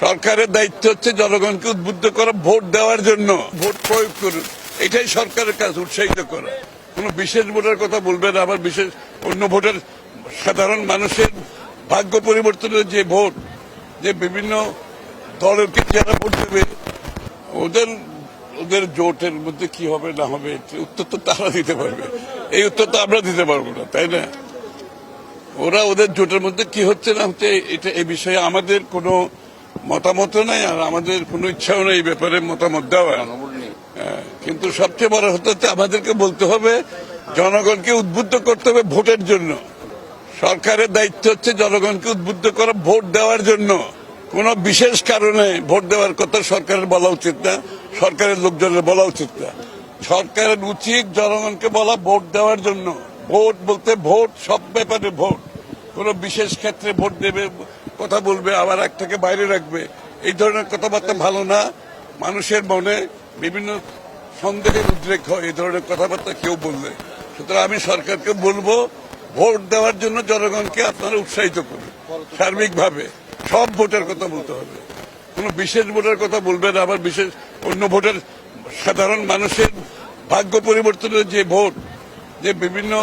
সরকারের দায়িত্ব হচ্ছে জনগণকে উদ্বুদ্ধ করা, ভোট দেওয়ার জন্য, ভোট প্রয়োগ করুন, এটাই সরকারের কাজ, উৎসাহিত করা। কোনো বিশেষ ভোটের কথা বলবেন, আবার বিশেষ অন্য ভোটের, সাধারণ মানুষের ভাগ্য পরিবর্তনের যে ভোট, যে বিভিন্ন দলকে যারা ভোট দেবে, ওদের ওদের জোটের মধ্যে কি হবে না হবে উত্তর তো তারা দিতে পারবে, এই উত্তর তো আমরা দিতে পারবো না, তাই না? ওরা ওদের জোটের মধ্যে কি হচ্ছে না হচ্ছে এটা, এই বিষয়ে আমাদের কোনো মতামত নাই, আর আমাদের কোনো ইচ্ছাও নেই এই ব্যাপারে মতামত দেওয়া। কিন্তু সবচেয়ে বড় হচ্ছে আমাদেরকে বলতে হবে, জনগণকে উদ্বুদ্ধ করতে হবে ভোটের জন্য। সরকারের দায়িত্ব হচ্ছে জনগণকে উদ্বুদ্ধ করা, ভোট দেওয়ার জন্য। কোন বিশেষ কারণে ভোট দেওয়ার কথা সরকারের বলা উচিত না, সরকারের লোকজনের বলা উচিত না। সরকারের উচিত জনগণকে বলা ভোট দেওয়ার জন্য। ভোট বলতে ভোট, সব ব্যাপারে ভোট। কোন বিশেষ ক্ষেত্রে ভোট দেবে, কথা বলবে, আবার একটাকে বাইরে রাখবে, এই ধরনের কথাবার্তা ভালো না। মানুষের মনে বিভিন্ন সন্দেহের উদ্রেক হয় এই ধরনের কথাবার্তা কেউ বললে। সুতরাং আমি সরকারকে বলবো, ভোট দেওয়ার জন্য জনগণকে আপনারা উৎসাহিত করুন সার্বিকভাবে। সব ভোটের কথা বলতে হবে, কোনো বিশেষ ভোটের কথা বলবেন, আবার বিশেষ অন্য ভোটের, সাধারণ মানুষের ভাগ্য পরিবর্তনের যে ভোট, যে বিভিন্ন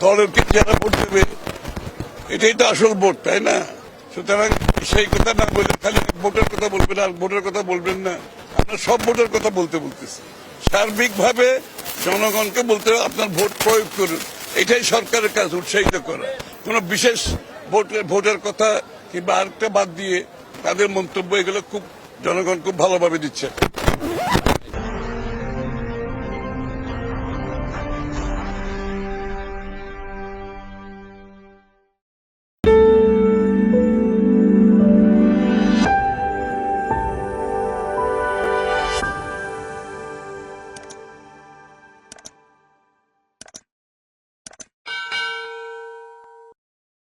দলকে যারা ভোট দেবে, এটাই তো আসল ভোট, তাই না? সুতরাং সেই কথা না বলে খালি ভোটের কথা বলবেন আর ভোটের কথা বলবেন না। আমরা সব ভোটের কথা বলতেছি, সার্বিকভাবে জনগণকে বলতে হবে আপনার ভোট প্রয়োগ করুন, এটাই সরকারের কাজ, উৎসাহিত করা। কোনো বিশেষ ভোটের কথা কিংবা আরেকটা বাদ দিয়ে তাদের মন্তব্য, এগুলো খুব জনগণ খুব ভালোভাবে দিচ্ছে।